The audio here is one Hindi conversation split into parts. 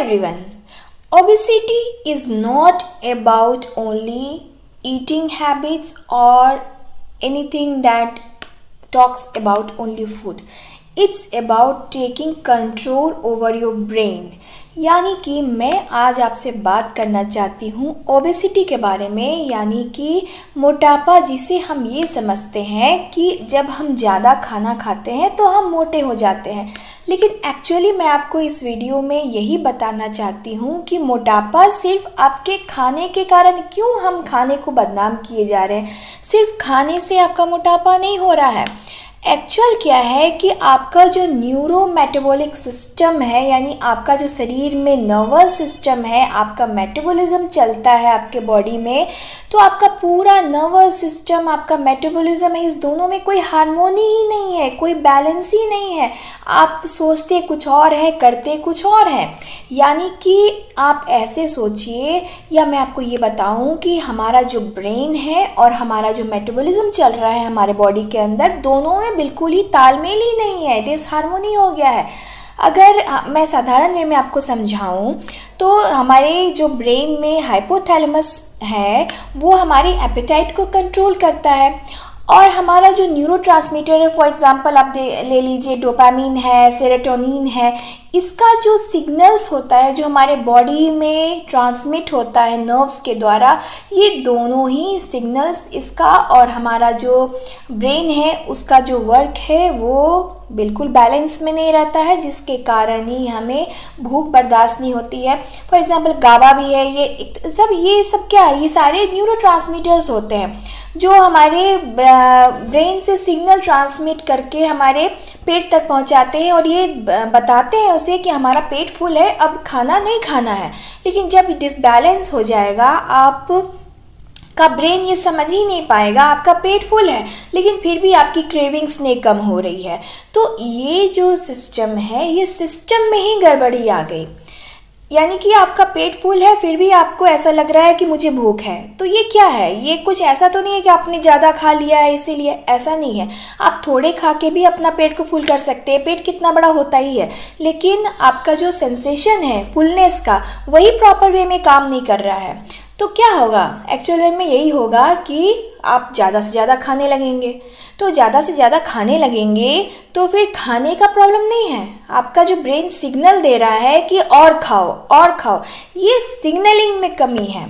everyone. Obesity is not about only eating habits or anything that talks about only food. It's about taking control over your brain. यानी कि मैं आज आपसे बात करना चाहती हूँ ओबेसिटी के बारे में, यानी कि मोटापा, जिसे हम ये समझते हैं कि जब हम ज़्यादा खाना खाते हैं तो हम मोटे हो जाते हैं। लेकिन एक्चुअली मैं आपको इस वीडियो में यही बताना चाहती हूँ कि मोटापा सिर्फ आपके खाने के कारण, क्यों हम खाने को बदनाम किए जा रहे हैं, सिर्फ खाने से आपका मोटापा नहीं हो रहा है। एक्चुअल क्या है कि आपका जो न्यूरो मेटाबॉलिक सिस्टम है, यानी आपका जो शरीर में नर्वस सिस्टम है, आपका मेटाबॉलिज्म चलता है आपके बॉडी में, तो आपका पूरा नर्वस सिस्टम, आपका मेटाबॉलिज्म है, इस दोनों में कोई हार्मोनी ही नहीं है, कोई बैलेंस ही नहीं है। आप सोचते कुछ और है, करते कुछ और है। यानी कि आप ऐसे सोचिए, या मैं आपको ये बताऊं कि हमारा जो ब्रेन है और हमारा जो मेटाबॉलिज्म चल रहा है हमारे बॉडी के अंदर, दोनों में बिल्कुल ही तालमेल ही नहीं है, डिसहार्मोनी हो गया है। अगर मैं साधारण वे में आपको समझाऊं तो हमारे जो ब्रेन में हाइपोथैलेमस है वो हमारी एपेटाइट को कंट्रोल करता है, और हमारा जो न्यूरोट्रांसमीटर है, फॉर एग्जांपल आप ले लीजिए डोपामीन है, सेरोटोनिन है, इसका जो सिग्नल्स होता है जो हमारे बॉडी में ट्रांसमिट होता है नर्व्स के द्वारा, ये दोनों ही सिग्नल्स, इसका और हमारा जो ब्रेन है उसका जो वर्क है वो बिल्कुल बैलेंस में नहीं रहता है, जिसके कारण ही हमें भूख बर्दाश्त नहीं होती है। फॉर एग्जांपल गाबा भी है, ये सब क्या है, ये सारे न्यूरोट्रांसमीटर्स होते हैं जो हमारे ब्रेन से सिग्नल ट्रांसमिट करके हमारे पेट तक पहुंचाते हैं और ये बताते हैं उसे कि हमारा पेट फुल है, अब खाना नहीं खाना है। लेकिन जब डिसबैलेंस हो जाएगा, आप का ब्रेन ये समझ ही नहीं पाएगा आपका पेट फुल है, लेकिन फिर भी आपकी क्रेविंग्स नहीं कम हो रही है। तो ये जो सिस्टम है, ये सिस्टम में ही गड़बड़ी आ गई। यानी कि आपका पेट फुल है फिर भी आपको ऐसा लग रहा है कि मुझे भूख है। तो ये क्या है? ये कुछ ऐसा तो नहीं है कि आपने ज़्यादा खा लिया है इसीलिए, ऐसा नहीं है। आप थोड़े खा के भी अपना पेट को फुल कर सकते हैं, पेट कितना बड़ा होता ही है, लेकिन आपका जो सेंसेशन है फुलनेस का, वही प्रॉपर वे में काम नहीं कर रहा है। तो क्या होगा? एक्चुअली में यही होगा कि आप ज़्यादा से ज़्यादा खाने लगेंगे। तो ज़्यादा से ज़्यादा खाने लगेंगे तो फिर खाने का प्रॉब्लम नहीं है, आपका जो ब्रेन सिग्नल दे रहा है कि और खाओ और खाओ, ये सिग्नलिंग में कमी है।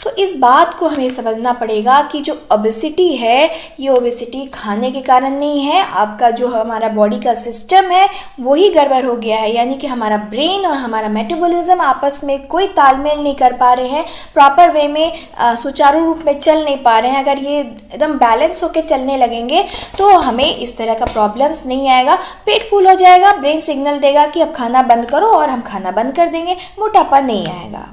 तो इस बात को हमें समझना पड़ेगा कि जो ओबेसिटी है, ये ओबेसिटी खाने के कारण नहीं है, आपका जो हमारा बॉडी का सिस्टम है वही गड़बड़ हो गया है। यानी कि हमारा ब्रेन और हमारा मेटाबॉलिज्म आपस में कोई तालमेल नहीं कर पा रहे हैं, प्रॉपर वे में सुचारू रूप में चल नहीं पा रहे हैं। अगर ये एकदम बैलेंस होकर चलने लगेंगे तो हमें इस तरह का प्रॉब्लम्स नहीं आएगा। पेट फुल हो जाएगा, ब्रेन सिग्नल देगा कि अब खाना बंद करो, और हम खाना बंद कर देंगे, मोटापा नहीं आएगा।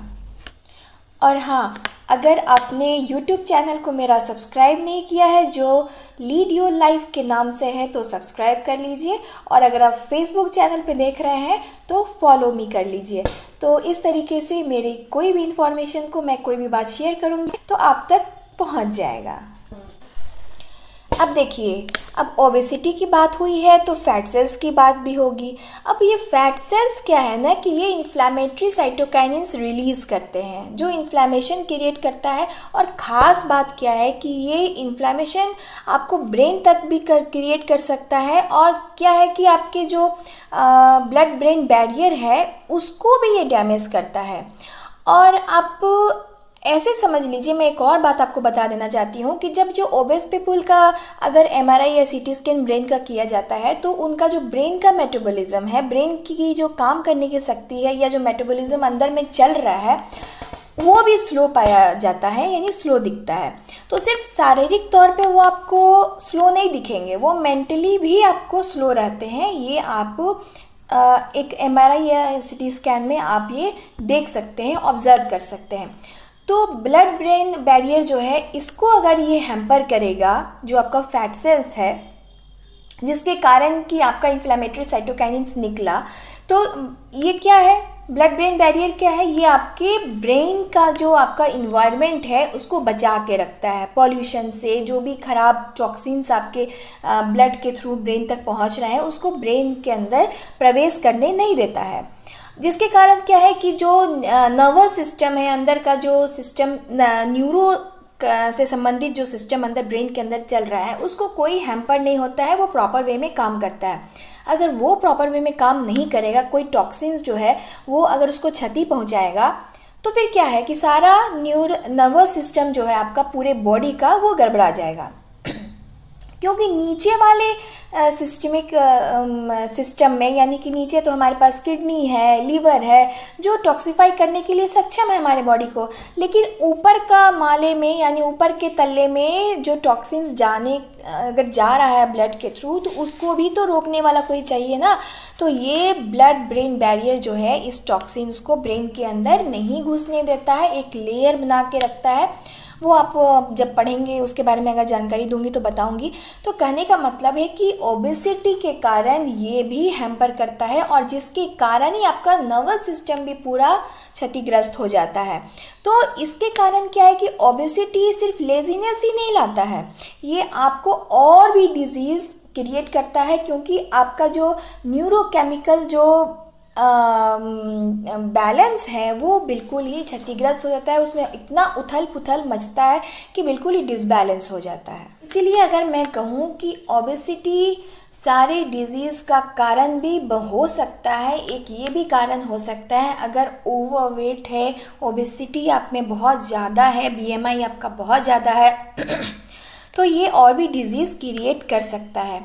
और हाँ, अगर आपने YouTube चैनल को मेरा सब्सक्राइब नहीं किया है, जो लीड योर लाइफ के नाम से है, तो सब्सक्राइब कर लीजिए। और अगर आप Facebook चैनल पे देख रहे हैं तो फॉलो मी कर लीजिए। तो इस तरीके से मेरी कोई भी इंफॉर्मेशन को, मैं कोई भी बात शेयर करूँगी तो आप तक पहुँच जाएगा। अब देखिए, अब ओबेसिटी की बात हुई है तो फैट सेल्स की बात भी होगी। अब ये फैट सेल्स क्या है ना, कि ये इन्फ्लेमेटरी साइटोकाइनिन्स रिलीज़ करते हैं जो इन्फ्लेमेशन क्रिएट करता है। और ख़ास बात क्या है कि ये इन्फ्लेमेशन आपको ब्रेन तक भी क्रिएट कर सकता है, और क्या है कि आपके जो ब्लड ब्रेन बैरियर है उसको भी ये डैमेज करता है। और आप ऐसे समझ लीजिए, मैं एक और बात आपको बता देना चाहती हूँ कि जब जो ओबेस पीपल का अगर MRI या CT स्कैन ब्रेन का किया जाता है तो उनका जो ब्रेन का मेटाबॉलिज्म है, ब्रेन की जो काम करने की शक्ति है, या जो मेटाबॉलिज्म अंदर में चल रहा है, वो भी स्लो पाया जाता है, यानी स्लो दिखता है। तो सिर्फ शारीरिक तौर पे वो आपको स्लो नहीं दिखेंगे, वो मेंटली भी आपको स्लो रहते हैं। ये आप एक MRI या CT स्कैन में आप ये देख सकते हैं, ऑब्जर्व कर सकते हैं। तो ब्लड ब्रेन बैरियर जो है, इसको अगर ये हैम्पर करेगा, जो आपका फैट सेल्स है, जिसके कारण कि आपका इन्फ्लेमेटरी साइटोकाइनिन्स निकला, तो ये क्या है? ब्लड ब्रेन बैरियर क्या है? ये आपके ब्रेन का जो आपका इन्वायरमेंट है उसको बचा के रखता है पॉल्यूशन से। जो भी खराब टॉक्सिन्स आपके ब्लड के थ्रू ब्रेन तक पहुंच रहे हैं उसको ब्रेन के अंदर प्रवेश करने नहीं देता है। जिसके कारण क्या है कि जो नर्वस सिस्टम है, अंदर का जो सिस्टम, न्यूरो से संबंधित जो सिस्टम अंदर ब्रेन के अंदर चल रहा है, उसको कोई हैम्पर नहीं होता है, वो प्रॉपर वे में काम करता है। अगर वो प्रॉपर वे में काम नहीं करेगा, कोई टॉक्सिन्स जो है वो अगर उसको क्षति पहुंचाएगा, तो फिर क्या है कि सारा नर्वस सिस्टम जो है आपका पूरे बॉडी का वो गड़बड़ा जाएगा। क्योंकि नीचे वाले सिस्टमिक सिस्टम में, यानी कि नीचे तो हमारे पास किडनी है, लीवर है, जो टॉक्सिफाई करने के लिए सक्षम है हमारे बॉडी को, लेकिन ऊपर का माले में यानी ऊपर के तल्ले में जो टॉक्सिन्स अगर जा रहा है ब्लड के थ्रू, तो उसको भी तो रोकने वाला कोई चाहिए ना। तो ये ब्लड ब्रेन बैरियर जो है इस टॉक्सिन्स को ब्रेन के अंदर नहीं घुसने देता है, एक लेयर बना के रखता है। वो आप जब पढ़ेंगे उसके बारे में अगर जानकारी दूंगी तो बताऊंगी। तो कहने का मतलब है कि ओबेसिटी के कारण ये भी हैम्पर करता है, और जिसके कारण ही आपका नर्वस सिस्टम भी पूरा क्षतिग्रस्त हो जाता है। तो इसके कारण क्या है कि ओबेसिटी सिर्फ लेजीनेस ही नहीं लाता है, ये आपको और भी डिजीज़ क्रिएट करता है, क्योंकि आपका जो न्यूरोकेमिकल जो बैलेंस है वो बिल्कुल ही क्षतिग्रस्त हो जाता है, उसमें इतना उथल पुथल मचता है कि बिल्कुल ही डिसबैलेंस हो जाता है। इसीलिए अगर मैं कहूँ कि ओबेसिटी सारे डिजीज़ का कारण भी हो सकता है, एक ये भी कारण हो सकता है अगर ओवरवेट है, ओबेसिटी आप में बहुत ज़्यादा है, BMI आपका बहुत ज़्यादा है तो ये और भी डिजीज़ क्रिएट कर सकता है।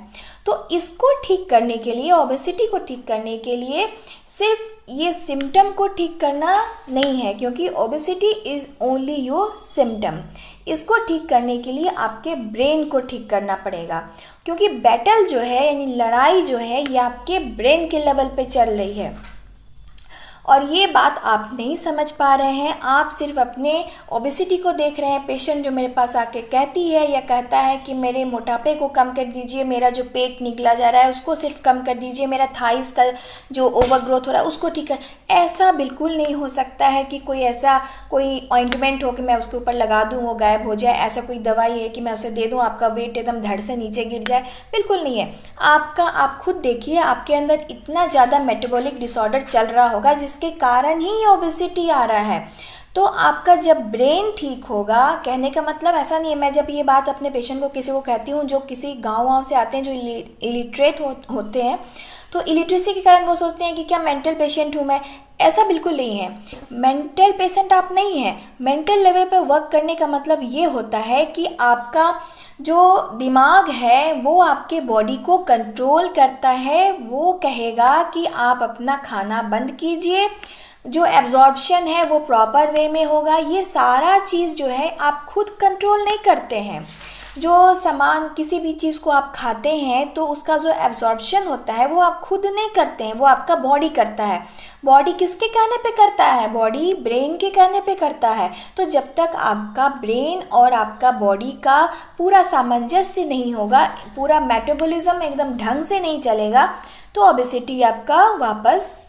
तो इसको ठीक करने के लिए, ओबेसिटी को ठीक करने के लिए सिर्फ ये सिम्टम को ठीक करना नहीं है, क्योंकि obesity is only your symptom. इसको ठीक करने के लिए आपके ब्रेन को ठीक करना पड़ेगा, क्योंकि बैटल जो है यानी लड़ाई जो है ये आपके ब्रेन के लेवल पे चल रही है। और ये बात आप नहीं समझ पा रहे हैं, आप सिर्फ अपने ओबेसिटी को देख रहे हैं। पेशेंट जो मेरे पास आके कहती है या कहता है कि मेरे मोटापे को कम कर दीजिए, मेरा जो पेट निकला जा रहा है उसको सिर्फ कम कर दीजिए, मेरा थाइस का जो ओवर ग्रोथ हो रहा है उसको ठीक कर। ऐसा बिल्कुल नहीं हो सकता है कि कोई ऑइंटमेंट हो कि मैं उसके ऊपर लगा दूँ वो गायब हो जाए, ऐसा कोई दवाई है कि मैं उसे दे दूँ आपका वेट एकदम धड़ से नीचे गिर जाए, बिल्कुल नहीं है। आप खुद देखिए, आपके अंदर इतना ज़्यादा मेटाबॉलिक डिसऑर्डर चल रहा होगा जिसके कारण ही ये ओबेसिटी आ रहा है। तो आपका जब ब्रेन ठीक होगा, कहने का मतलब ऐसा नहीं है, मैं जब ये बात अपने पेशेंट को किसी को कहती हूँ जो किसी गाँव से आते हैं, जो इलिटरेट होते हैं, तो इलिटरेसी के कारण वो सोचते हैं कि क्या मेंटल पेशेंट हूँ मैं। ऐसा बिल्कुल नहीं है, मेंटल पेशेंट आप नहीं हैं। मेंटल लेवल पे वर्क करने का मतलब ये होता है कि आपका जो दिमाग है वो आपके बॉडी को कंट्रोल करता है, वो कहेगा कि आप अपना खाना बंद कीजिए, जो एब्जॉर्प्शन है वो प्रॉपर वे में होगा। ये सारा चीज़ जो है आप खुद कंट्रोल नहीं करते हैं। जो सामान, किसी भी चीज़ को आप खाते हैं तो उसका जो एब्जॉर्प्शन होता है वो आप खुद नहीं करते हैं, वो आपका बॉडी करता है। बॉडी किसके कहने पे करता है? बॉडी ब्रेन के कहने पे करता है। तो जब तक आपका ब्रेन और आपका बॉडी का पूरा सामंजस्य नहीं होगा, पूरा मेटाबॉलिज्म एकदम ढंग से नहीं चलेगा, तो ओबेसिटी आपका वापस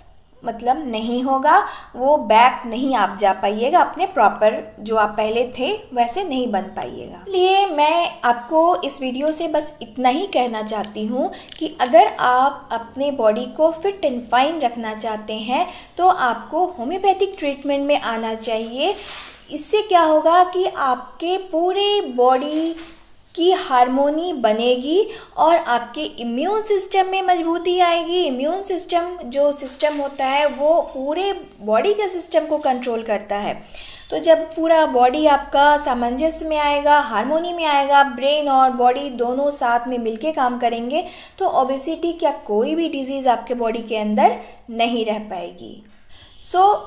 मतलब नहीं होगा, वो बैक नहीं आप जा पाइएगा, अपने प्रॉपर जो आप पहले थे वैसे नहीं बन पाइएगा। इसलिए मैं आपको इस वीडियो से बस इतना ही कहना चाहती हूँ कि अगर आप अपने बॉडी को फिट एंड फाइन रखना चाहते हैं तो आपको होम्योपैथिक ट्रीटमेंट में आना चाहिए। इससे क्या होगा कि आपके पूरे बॉडी की हार्मोनी बनेगी और आपके इम्यून सिस्टम में मजबूती आएगी। इम्यून सिस्टम जो सिस्टम होता है वो पूरे बॉडी के सिस्टम को कंट्रोल करता है। तो जब पूरा बॉडी आपका सामंजस्य में आएगा, हार्मोनी में आएगा, ब्रेन और बॉडी दोनों साथ में मिलके काम करेंगे, तो ओबेसिटी क्या कोई भी डिजीज़ आपके बॉडी के अंदर नहीं रह पाएगी।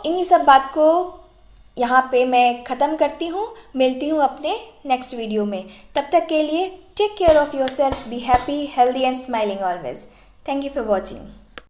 इन्हीं सब बात को यहाँ पे मैं ख़त्म करती हूँ। मिलती हूँ अपने नेक्स्ट वीडियो में। तब तक के लिए take care of yourself, be happy, healthy and smiling always. Thank you for watching.